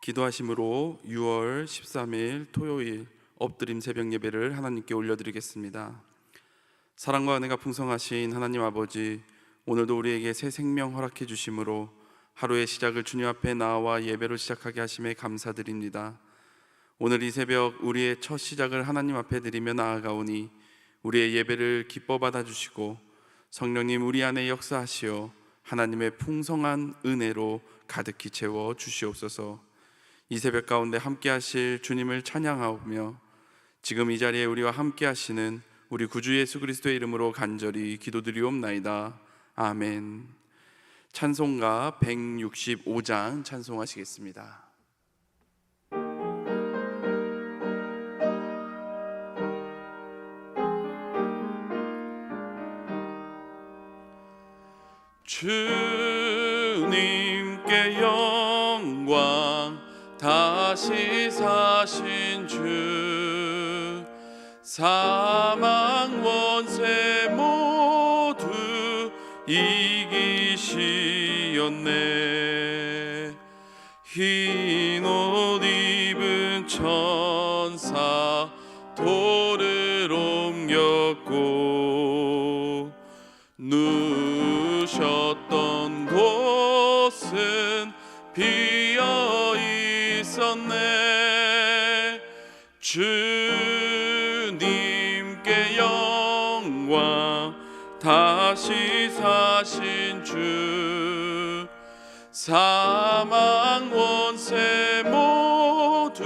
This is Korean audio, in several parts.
기도하심으로 6월 13일 토요일 엎드림 새벽 예배를 하나님께 올려드리겠습니다. 사랑과 은혜가 풍성하신 하나님 아버지, 오늘도 우리에게 새 생명 허락해 주심으로 하루의 시작을 주님 앞에 나와 예배로 시작하게 하심에 감사드립니다. 오늘 이 새벽 우리의 첫 시작을 하나님 앞에 드리며 나아가오니 우리의 예배를 기뻐 받아주시고 성령님 우리 안에 역사하시어 하나님의 풍성한 은혜로 가득히 채워 주시옵소서. 이 새벽 가운데 함께 하실 주님을 찬양하오며 지금 이 자리에 우리와 함께 하시는 우리 구주 예수 그리스도의 이름으로 간절히 기도드리옵나이다. 아멘. 찬송가 165장 찬송하시겠습니다. 주님께 영광 다시 사신 주, 사망 원세 모두 이기시었네. 흰 옷 입은 천사 돌을 옮겼고 누셨던 곳은 비어 있었네. 주님께 영광 다시 사신 주, 사망 원세 모두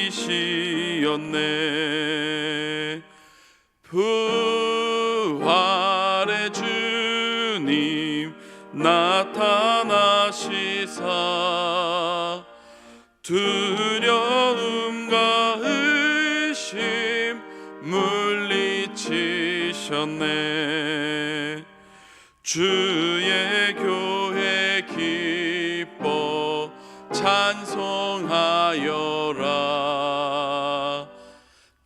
이기시었네. 부활의 주님 나타나시사 두려움과 의심 물리치셨네. 주의 교회 기뻐 찬송하여라.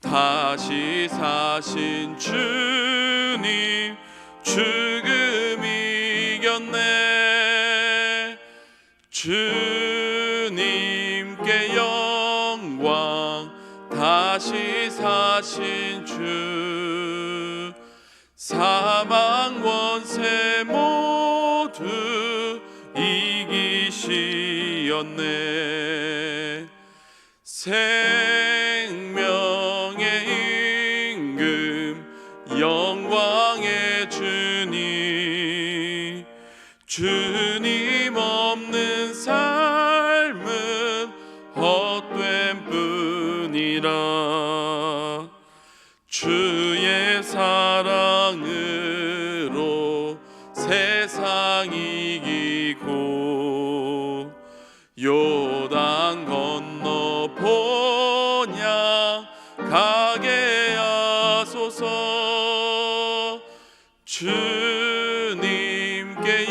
다시 사신 주님 죽음 이겼네. 주님께 영광 다시 사신 주, 사망 원세 모두 이기시었네. 생명의 임금 영광의 주님, 주님 없는 삶은 헛된 뿐이라. 주의 사랑으로 세상 이기고 요단 건너 본향 가게 하소서. 주님께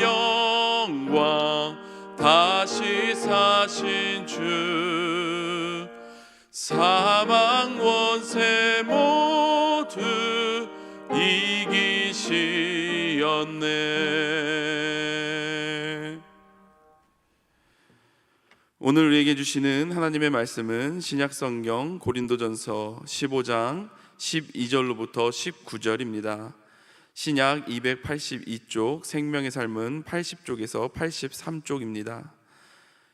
영광 다시 사신 주, 사망 원세 모두 이기시었네. 오늘 우리에게 주시는 하나님의 말씀은 신약성경 고린도전서 15장 12절로부터 19절입니다. 신약 282쪽, 생명의 삶은 80쪽에서 83쪽입니다.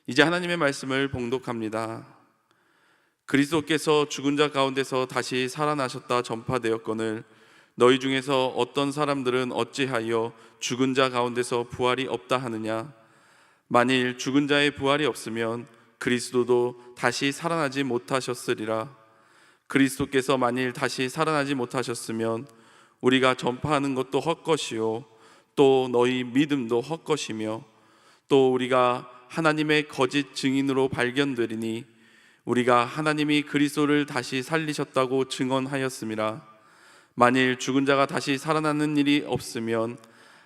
이제 하나님의 말씀을 봉독합니다. 그리스도께서 죽은 자 가운데서 다시 살아나셨다 전파되었거늘 너희 중에서 어떤 사람들은 어찌하여 죽은 자 가운데서 부활이 없다 하느냐. 만일 죽은 자의 부활이 없으면 그리스도도 다시 살아나지 못하셨으리라. 그리스도께서 만일 다시 살아나지 못하셨으면 우리가 전파하는 것도 헛것이요 또 너희 믿음도 헛것이며 또 우리가 하나님의 거짓 증인으로 발견되리니 우리가 하나님이 그리스도를 다시 살리셨다고 증언하였음이라. 만일 죽은 자가 다시 살아나는 일이 없으면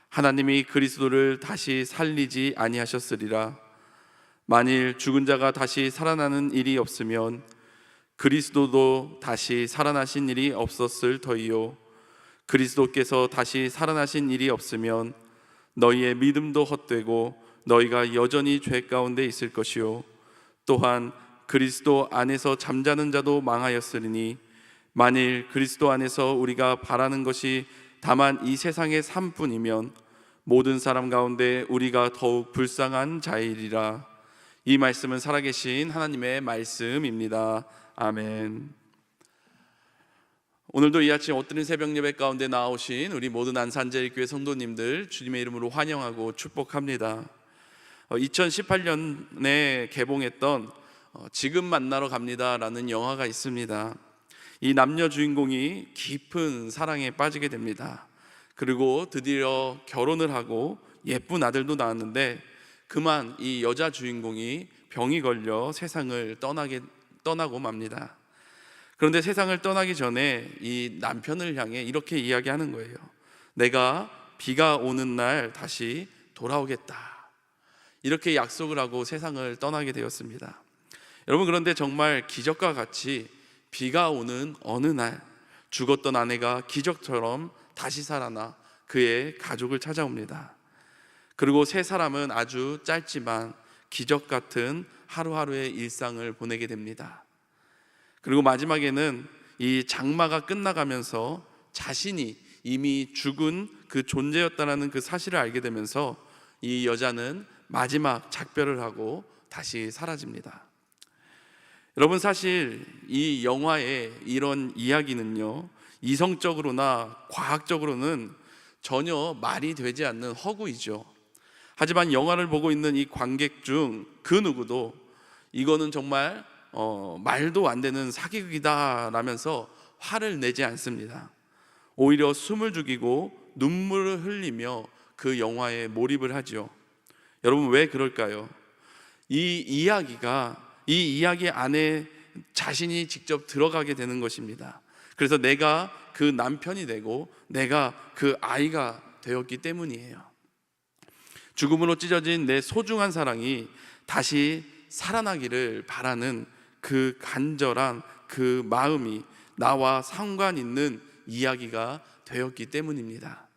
하나님이 그리스도를 다시 살리지 아니하셨으리라. 만일 죽은 자가 다시 살아나는 일이 없으면 그리스도도 다시 살아나신 일이 없었을 터이요 그리스도께서 다시 살아나신 일이 없으면 너희의 믿음도 헛되고 너희가 여전히 죄 가운데 있을 것이요 또한 그리스도 안에서 잠자는 자도 망하였으리니 만일 그리스도 안에서 우리가 바라는 것이 다만 이 세상의 삶뿐이면 모든 사람 가운데 우리가 더욱 불쌍한 자이리라. 이 말씀은 살아계신 하나님의 말씀입니다. 아멘. 오늘도 이 아침 엇드린 새벽 예배 가운데 나오신 우리 모든 안산제일교회 성도님들 주님의 이름으로 환영하고 축복합니다. 2018년에 개봉했던 지금 만나러 갑니다라는 영화가 있습니다. 이 남녀 주인공이 깊은 사랑에 빠지게 됩니다. 그리고 드디어 결혼을 하고 예쁜 아들도 낳았는데 그만 이 여자 주인공이 병이 걸려 세상을 떠나고 맙니다. 그런데 세상을 떠나기 전에 이 남편을 향해 이렇게 이야기하는 거예요. 내가 비가 오는 날 다시 돌아오겠다. 이렇게 약속을 하고 세상을 떠나게 되었습니다. 여러분, 그런데 정말 기적과 같이 비가 오는 어느 날 죽었던 아내가 기적처럼 다시 살아나 그의 가족을 찾아옵니다. 그리고 세 사람은 아주 짧지만 기적 같은 하루하루의 일상을 보내게 됩니다. 그리고 마지막에는 이 장마가 끝나가면서 자신이 이미 죽은 그 존재였다는 그 사실을 알게 되면서 이 여자는 마지막 작별을 하고 다시 사라집니다. 여러분, 사실 이 영화의 이런 이야기는요, 이성적으로나 과학적으로는 전혀 말이 되지 않는 허구이죠. 하지만 영화를 보고 있는 이 관객 중 그 누구도 이거는 정말 말도 안 되는 사기극이다 라면서 화를 내지 않습니다. 오히려 숨을 죽이고 눈물을 흘리며 그 영화에 몰입을 하죠. 여러분, 왜 그럴까요? 이 이야기 안에 자신이 직접 들어가게 되는 것입니다. 그래서 내가 그 남편이 되고 내가 그 아이가 되었기 때문이에요. 죽음으로 찢어진 내 소중한 사랑이 다시 살아나기를 바라는 그 간절한 그 마음이 나와 상관 있는 이야기가 되었기 때문입니다.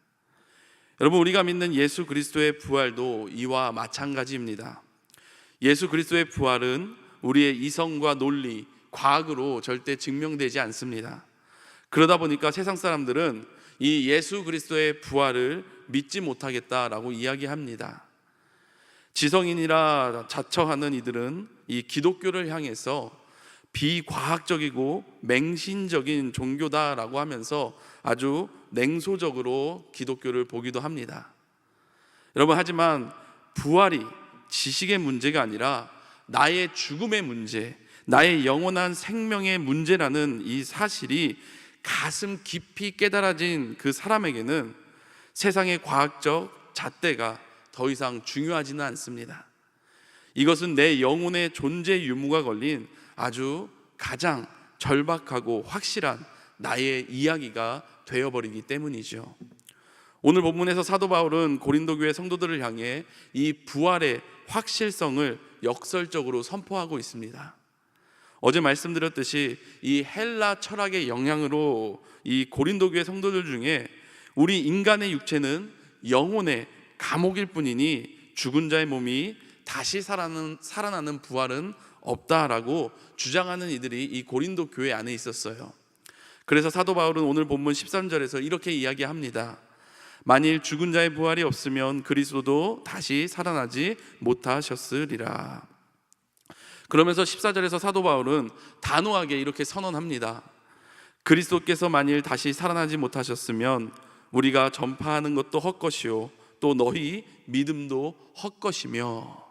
여러분, 우리가 믿는 예수 그리스도의 부활도 이와 마찬가지입니다. 예수 그리스도의 부활은 우리의 이성과 논리, 과학으로 절대 증명되지 않습니다. 그러다 보니까 세상 사람들은 이 예수 그리스도의 부활을 믿지 못하겠다라고 이야기합니다. 지성인이라 자처하는 이들은 이 기독교를 향해서 비과학적이고 맹신적인 종교다라고 하면서 아주 냉소적으로 기독교를 보기도 합니다. 여러분, 하지만 부활이 지식의 문제가 아니라 나의 죽음의 문제, 나의 영원한 생명의 문제라는 이 사실이 가슴 깊이 깨달아진 그 사람에게는 세상의 과학적 잣대가 더 이상 중요하지는 않습니다. 이것은 내 영혼의 존재 유무가 걸린 아주 가장 절박하고 확실한 나의 이야기가 되어버리기 때문이죠. 오늘 본문에서 사도 바울은 고린도 교회 성도들을 향해 이 부활의 확실성을 역설적으로 선포하고 있습니다. 어제 말씀드렸듯이 이 헬라 철학의 영향으로 이 고린도 교회 성도들 중에 우리 인간의 육체는 영혼의 감옥일 뿐이니 죽은 자의 몸이 다시 살아나는 부활은 없다라고 주장하는 이들이 이 고린도 교회 안에 있었어요. 그래서 사도 바울은 오늘 본문 13절에서 이렇게 이야기합니다. 만일 죽은 자의 부활이 없으면 그리스도도 다시 살아나지 못하셨으리라. 그러면서 14절에서 사도 바울은 단호하게 이렇게 선언합니다. 그리스도께서 만일 다시 살아나지 못하셨으면 우리가 전파하는 것도 헛것이요 또 너희 믿음도 헛것이며.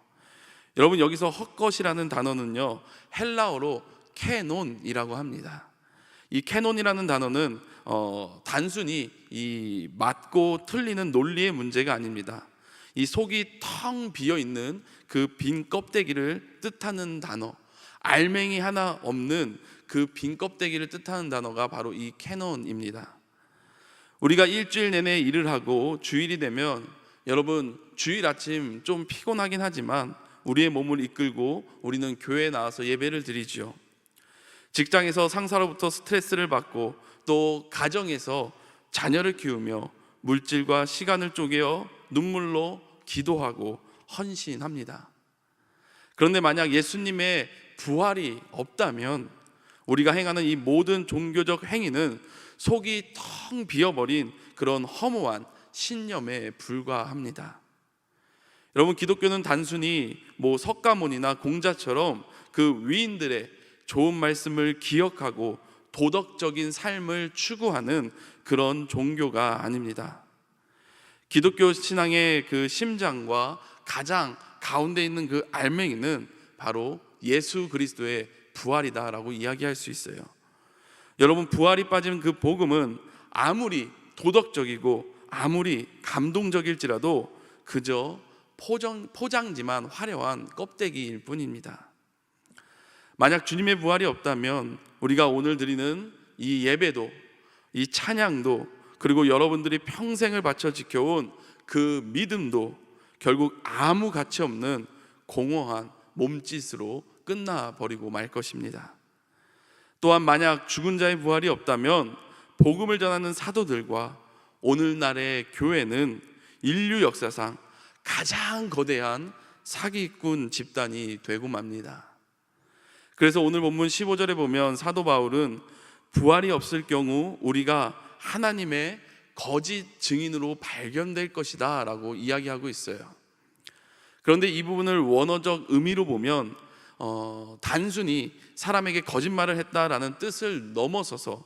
여러분, 여기서 헛것이라는 단어는요, 헬라어로 캐논이라고 합니다. 이 캐논이라는 단어는 단순히 이 맞고 틀리는 논리의 문제가 아닙니다. 이 속이 텅 비어 있는 그 빈 껍데기를 뜻하는 단어, 알맹이 하나 없는 그 빈 껍데기를 뜻하는 단어가 바로 이 캐논입니다. 우리가 일주일 내내 일을 하고 주일이 되면 여러분, 주일 아침 좀 피곤하긴 하지만 우리의 몸을 이끌고 우리는 교회에 나와서 예배를 드리죠. 직장에서 상사로부터 스트레스를 받고 또 가정에서 자녀를 키우며 물질과 시간을 쪼개어 눈물로 기도하고 헌신합니다. 그런데 만약 예수님의 부활이 없다면 우리가 행하는 이 모든 종교적 행위는 속이 텅 비어버린 그런 허무한 신념에 불과합니다. 여러분, 기독교는 단순히 석가모니나 공자처럼 그 위인들의 좋은 말씀을 기억하고 도덕적인 삶을 추구하는 그런 종교가 아닙니다. 기독교 신앙의 그 심장과 가장 가운데 있는 그 알맹이는 바로 예수 그리스도의 부활이다라고 이야기할 수 있어요. 여러분, 부활이 빠진 그 복음은 아무리 도덕적이고 아무리 감동적일지라도 그저 포장지만 화려한 껍데기일 뿐입니다. 만약 주님의 부활이 없다면 우리가 오늘 드리는 이 예배도, 이 찬양도, 그리고 여러분들이 평생을 바쳐 지켜온 그 믿음도 결국 아무 가치 없는 공허한 몸짓으로 끝나버리고 말 것입니다. 또한 만약 죽은 자의 부활이 없다면 복음을 전하는 사도들과 오늘날의 교회는 인류 역사상 가장 거대한 사기꾼 집단이 되고 맙니다. 그래서 오늘 본문 15절에 보면 사도 바울은 부활이 없을 경우 우리가 하나님의 거짓 증인으로 발견될 것이다 라고 이야기하고 있어요. 그런데 이 부분을 원어적 의미로 보면 단순히 사람에게 거짓말을 했다라는 뜻을 넘어서서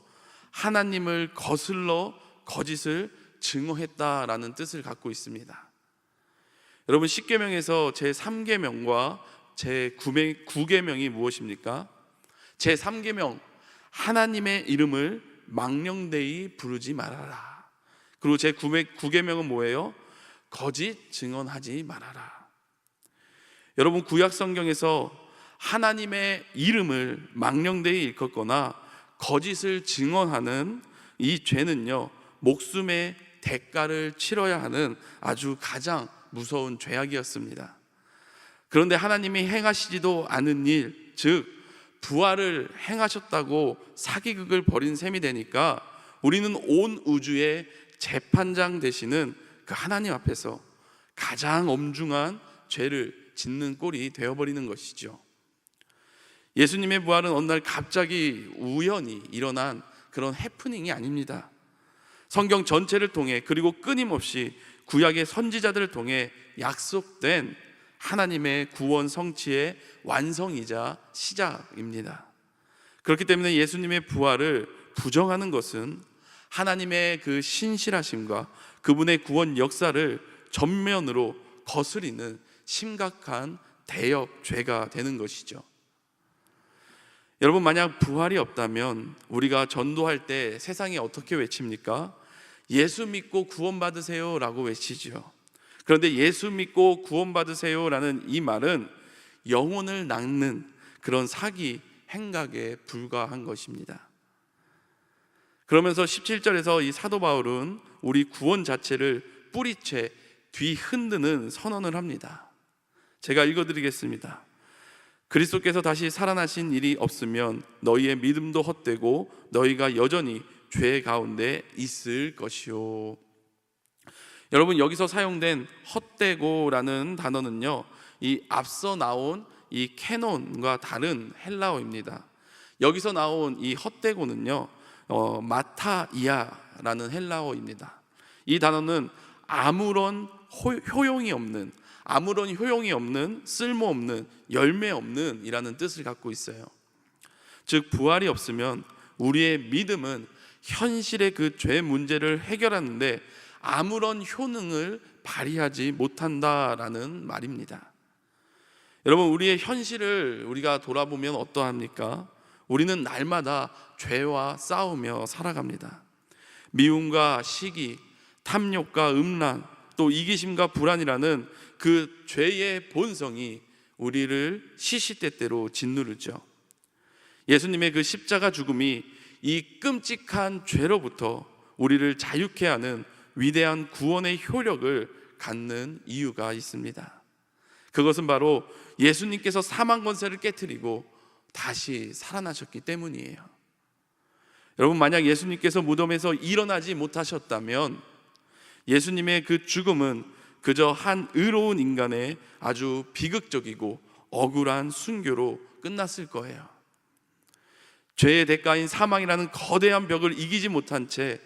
하나님을 거슬러 거짓을 증오했다라는 뜻을 갖고 있습니다. 여러분, 십계명에서 제3계명과 제9계명이 무엇입니까? 제3계명, 하나님의 이름을 망령되이 부르지 말아라. 그리고 제9계명은 뭐예요? 거짓 증언하지 말아라. 여러분, 구약 성경에서 하나님의 이름을 망령되이 일컫거나 거짓을 증언하는 이 죄는요, 목숨의 대가를 치러야 하는 아주 가장 무서운 죄악이었습니다. 그런데 하나님이 행하시지도 않은 일, 즉 부활을 행하셨다고 사기극을 벌인 셈이 되니까 우리는 온 우주의 재판장 되시는 그 하나님 앞에서 가장 엄중한 죄를 짓는 꼴이 되어버리는 것이죠. 예수님의 부활은 어느 날 갑자기 우연히 일어난 그런 해프닝이 아닙니다. 성경 전체를 통해, 그리고 끊임없이 구약의 선지자들을 통해 약속된 하나님의 구원 성취의 완성이자 시작입니다. 그렇기 때문에 예수님의 부활을 부정하는 것은 하나님의 그 신실하심과 그분의 구원 역사를 전면으로 거스리는 심각한 대역 죄가 되는 것이죠. 여러분, 만약 부활이 없다면 우리가 전도할 때 세상에 어떻게 외칩니까? 예수 믿고 구원받으세요 라고 외치죠. 그런데 예수 믿고 구원받으세요라는 이 말은 영혼을 낚는 그런 사기 행각에 불과한 것입니다. 그러면서 17절에서 이 사도 바울은 우리 구원 자체를 뿌리채 뒤흔드는 선언을 합니다. 제가 읽어드리겠습니다. 그리스도께서 다시 살아나신 일이 없으면 너희의 믿음도 헛되고 너희가 여전히 죄 가운데 있을 것이요. 여러분, 여기서 사용된 헛되고라는 단어는요, 이 앞서 나온 이 캐논과 다른 헬라어입니다. 여기서 나온 이 헛되고는요, 마타이아라는 헬라어입니다. 이 단어는 아무런 효용이 없는, 쓸모없는, 열매 없는 이라는 뜻을 갖고 있어요. 즉, 부활이 없으면 우리의 믿음은 현실의 그 죄 문제를 해결하는데 아무런 효능을 발휘하지 못한다라는 말입니다. 여러분, 우리의 현실을 우리가 돌아보면 어떠합니까? 우리는 날마다 죄와 싸우며 살아갑니다. 미움과 시기, 탐욕과 음란, 또 이기심과 불안이라는 그 죄의 본성이 우리를 시시때때로 짓누르죠. 예수님의 그 십자가 죽음이 이 끔찍한 죄로부터 우리를 자유케 하는 위대한 구원의 효력을 갖는 이유가 있습니다. 그것은 바로 예수님께서 사망 권세를 깨트리고 다시 살아나셨기 때문이에요. 여러분, 만약 예수님께서 무덤에서 일어나지 못하셨다면 예수님의 그 죽음은 그저 한 의로운 인간의 아주 비극적이고 억울한 순교로 끝났을 거예요. 죄의 대가인 사망이라는 거대한 벽을 이기지 못한 채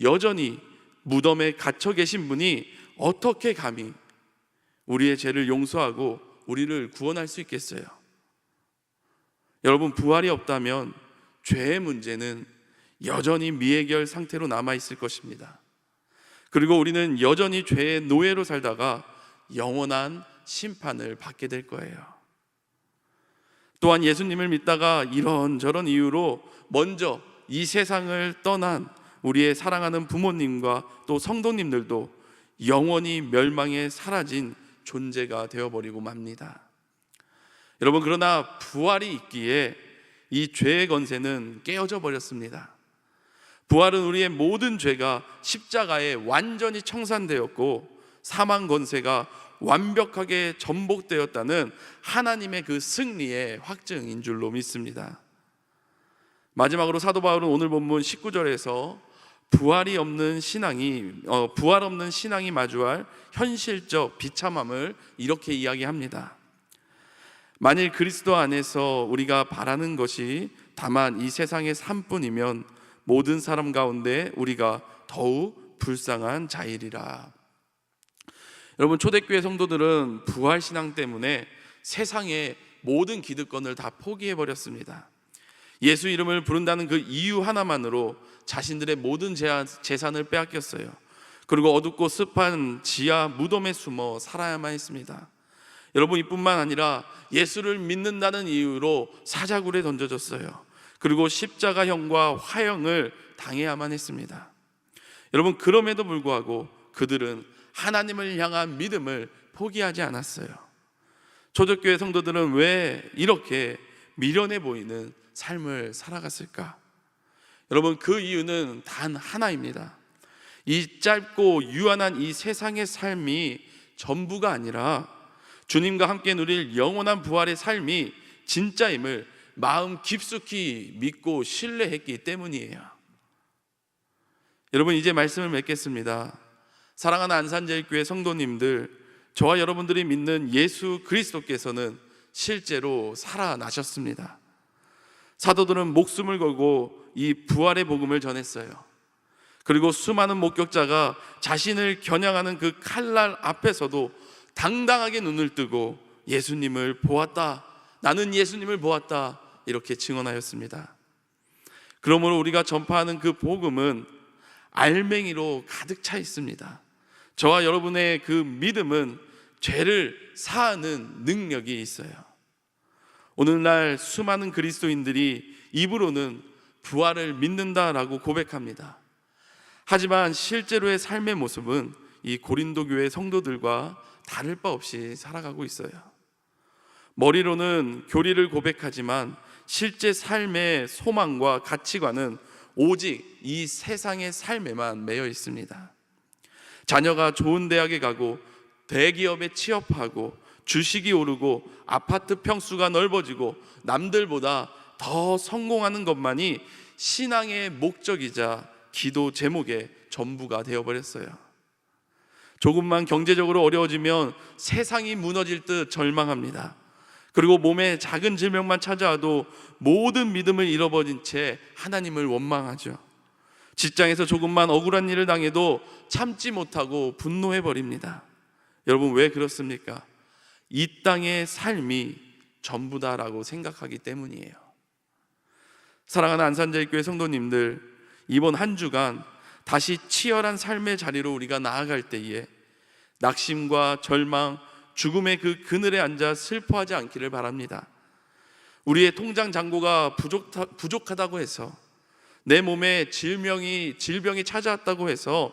여전히 무덤에 갇혀 계신 분이 어떻게 감히 우리의 죄를 용서하고 우리를 구원할 수 있겠어요? 여러분, 부활이 없다면 죄의 문제는 여전히 미해결 상태로 남아있을 것입니다. 그리고 우리는 여전히 죄의 노예로 살다가 영원한 심판을 받게 될 거예요. 또한 예수님을 믿다가 이런저런 이유로 먼저 이 세상을 떠난 우리의 사랑하는 부모님과 또 성도님들도 영원히 멸망에 사라진 존재가 되어버리고 맙니다. 여러분, 그러나 부활이 있기에 이 죄의 권세는 깨어져 버렸습니다. 부활은 우리의 모든 죄가 십자가에 완전히 청산되었고 사망 권세가 완벽하게 전복되었다는 하나님의 그 승리의 확증인 줄로 믿습니다. 마지막으로 사도 바울은 오늘 본문 19절에서 부활 없는 신앙이 마주할 현실적 비참함을 이렇게 이야기합니다. 만일 그리스도 안에서 우리가 바라는 것이 다만 이 세상의 삶뿐이면 모든 사람 가운데 우리가 더욱 불쌍한 자이리라. 여러분, 초대교회 성도들은 부활 신앙 때문에 세상의 모든 기득권을 다 포기해 버렸습니다. 예수 이름을 부른다는 그 이유 하나만으로 자신들의 모든 재산을 빼앗겼어요. 그리고 어둡고 습한 지하 무덤에 숨어 살아야만 했습니다. 여러분, 이뿐만 아니라 예수를 믿는다는 이유로 사자굴에 던져졌어요. 그리고 십자가형과 화형을 당해야만 했습니다. 여러분, 그럼에도 불구하고 그들은 하나님을 향한 믿음을 포기하지 않았어요. 초대교회 성도들은 왜 이렇게 미련해 보이는 삶을 살아갔을까? 여러분, 그 이유는 단 하나입니다. 이 짧고 유한한 이 세상의 삶이 전부가 아니라 주님과 함께 누릴 영원한 부활의 삶이 진짜임을 마음 깊숙이 믿고 신뢰했기 때문이에요. 여러분, 이제 말씀을 맺겠습니다. 사랑하는 안산제일교회 성도님들, 저와 여러분들이 믿는 예수 그리스도께서는 실제로 살아나셨습니다. 사도들은 목숨을 걸고 이 부활의 복음을 전했어요. 그리고 수많은 목격자가 자신을 겨냥하는 그 칼날 앞에서도 당당하게 눈을 뜨고 예수님을 보았다, 나는 예수님을 보았다, 이렇게 증언하였습니다. 그러므로 우리가 전파하는 그 복음은 알맹이로 가득 차 있습니다. 저와 여러분의 그 믿음은 죄를 사하는 능력이 있어요. 오늘날 수많은 그리스도인들이 입으로는 부활을 믿는다라고 고백합니다. 하지만 실제로의 삶의 모습은 이 고린도 교회 성도들과 다를 바 없이 살아가고 있어요. 머리로는 교리를 고백하지만 실제 삶의 소망과 가치관은 오직 이 세상의 삶에만 매여 있습니다. 자녀가 좋은 대학에 가고 대기업에 취업하고 주식이 오르고 아파트 평수가 넓어지고 남들보다 더 성공하는 것만이 신앙의 목적이자 기도 제목의 전부가 되어버렸어요. 조금만 경제적으로 어려워지면 세상이 무너질 듯 절망합니다. 그리고 몸에 작은 질병만 찾아와도 모든 믿음을 잃어버린 채 하나님을 원망하죠. 직장에서 조금만 억울한 일을 당해도 참지 못하고 분노해버립니다. 여러분, 왜 그렇습니까? 이 땅의 삶이 전부다라고 생각하기 때문이에요. 사랑하는 안산제일교회 성도님들, 이번 한 주간 다시 치열한 삶의 자리로 우리가 나아갈 때에 낙심과 절망, 죽음의 그 그늘에 앉아 슬퍼하지 않기를 바랍니다. 우리의 통장 잔고가 부족하다고 해서, 내 몸에 질병이 찾아왔다고 해서,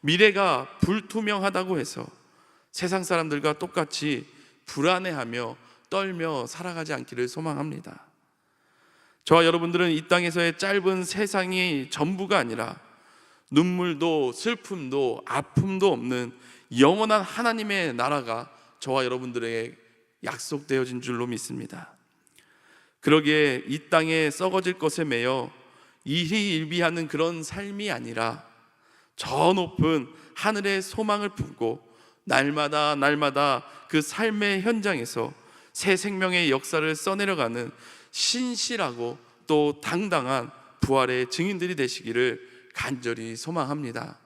미래가 불투명하다고 해서 세상 사람들과 똑같이 불안해하며 떨며 살아가지 않기를 소망합니다. 저와 여러분들은 이 땅에서의 짧은 세상이 전부가 아니라 눈물도 슬픔도 아픔도 없는 영원한 하나님의 나라가 저와 여러분들에게 약속되어진 줄로 믿습니다. 그러기에 이 땅에 썩어질 것에 매여 일희일비하는 그런 삶이 아니라 저 높은 하늘의 소망을 품고 날마다 그 삶의 현장에서 새 생명의 역사를 써내려가는 신실하고 또 당당한 부활의 증인들이 되시기를 간절히 소망합니다.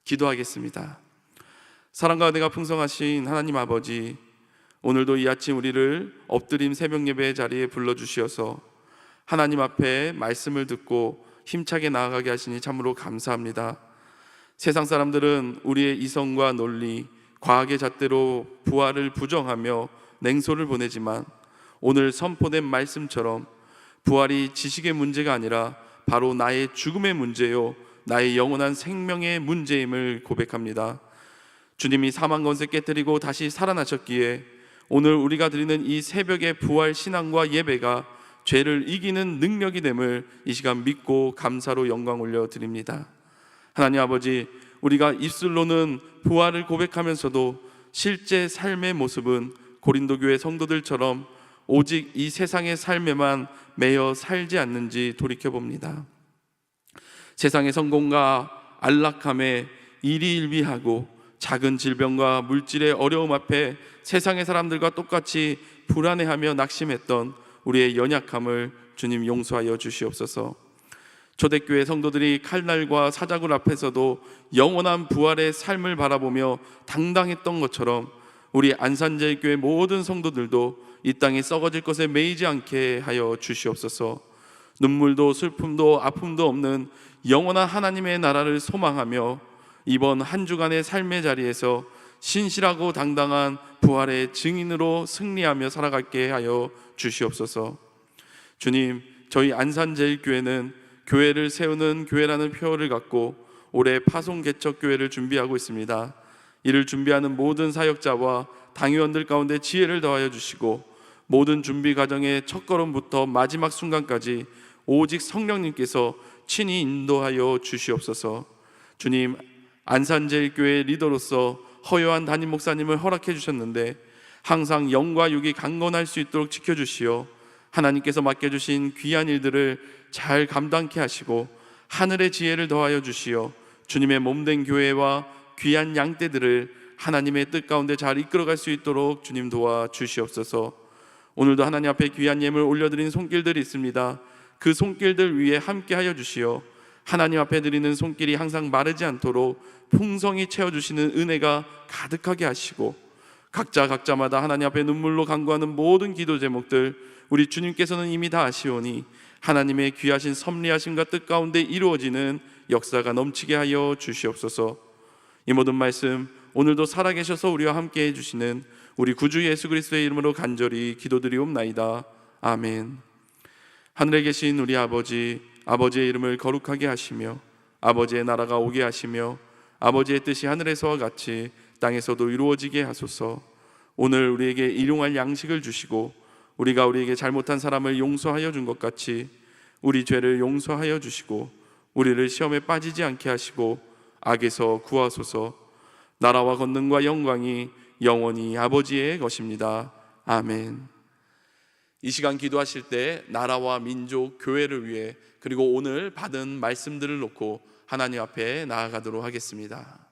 기도하겠습니다. 사랑과 은혜가 풍성하신 하나님 아버지, 오늘도 이 아침 우리를 엎드림 새벽 예배의 자리에 불러주시어서 하나님 앞에 말씀을 듣고 힘차게 나아가게 하시니 참으로 감사합니다. 세상 사람들은 우리의 이성과 논리, 과학의 잣대로 부활을 부정하며 냉소를 보내지만 오늘 선포된 말씀처럼 부활이 지식의 문제가 아니라 바로 나의 죽음의 문제요, 나의 영원한 생명의 문제임을 고백합니다. 주님이 사망 권세 깨뜨리고 다시 살아나셨기에 오늘 우리가 드리는 이 새벽의 부활 신앙과 예배가 죄를 이기는 능력이 됨을 이 시간 믿고 감사로 영광 올려드립니다. 하나님 아버지, 우리가 입술로는 부활을 고백하면서도 실제 삶의 모습은 고린도 교회 성도들처럼 오직 이 세상의 삶에만 매여 살지 않는지 돌이켜봅니다. 세상의 성공과 안락함에 일희일비하고 작은 질병과 물질의 어려움 앞에 세상의 사람들과 똑같이 불안해하며 낙심했던 우리의 연약함을 주님 용서하여 주시옵소서. 초대교회 성도들이 칼날과 사자굴 앞에서도 영원한 부활의 삶을 바라보며 당당했던 것처럼 우리 안산제일교회 모든 성도들도 이 땅에 썩어질 것에 매이지 않게 하여 주시옵소서. 눈물도 슬픔도 아픔도 없는 영원한 하나님의 나라를 소망하며 이번 한 주간의 삶의 자리에서 신실하고 당당한 부활의 증인으로 승리하며 살아가게 하여 주시옵소서. 주님, 저희 안산제일교회는 교회를 세우는 교회라는 표어를 갖고 올해 파송개척교회를 준비하고 있습니다. 이를 준비하는 모든 사역자와 당회원들 가운데 지혜를 더하여 주시고 모든 준비 과정의 첫걸음부터 마지막 순간까지 오직 성령님께서 친히 인도하여 주시옵소서. 주님, 안산제일교회 리더로서 허요한 담임 목사님을 허락해 주셨는데 항상 영과 육이 강건할 수 있도록 지켜주시어 하나님께서 맡겨주신 귀한 일들을 잘 감당케 하시고 하늘의 지혜를 더하여 주시어 주님의 몸된 교회와 귀한 양떼들을 하나님의 뜻 가운데 잘 이끌어갈 수 있도록 주님 도와주시옵소서. 오늘도 하나님 앞에 귀한 예물 올려드린 손길들이 있습니다. 그 손길들 위에 함께하여 주시어 하나님 앞에 드리는 손길이 항상 마르지 않도록 풍성히 채워주시는 은혜가 가득하게 하시고 각자마다 하나님 앞에 눈물로 간구하는 모든 기도 제목들 우리 주님께서는 이미 다 아시오니 하나님의 귀하신 섭리하심과 뜻 가운데 이루어지는 역사가 넘치게 하여 주시옵소서. 이 모든 말씀 오늘도 살아계셔서 우리와 함께 해주시는 우리 구주 예수 그리스도의 이름으로 간절히 기도드리옵나이다. 아멘. 하늘에 계신 우리 아버지, 아버지의 이름을 거룩하게 하시며 아버지의 나라가 오게 하시며 아버지의 뜻이 하늘에서와 같이 땅에서도 이루어지게 하소서. 오늘 우리에게 일용할 양식을 주시고 우리가 우리에게 잘못한 사람을 용서하여 준 것 같이 우리 죄를 용서하여 주시고 우리를 시험에 빠지지 않게 하시고 악에서 구하소서. 나라와 권능과 영광이 영원히 아버지의 것입니다. 아멘. 이 시간 기도하실 때 나라와 민족, 교회를 위해 그리고 오늘 받은 말씀들을 놓고 하나님 앞에 나아가도록 하겠습니다.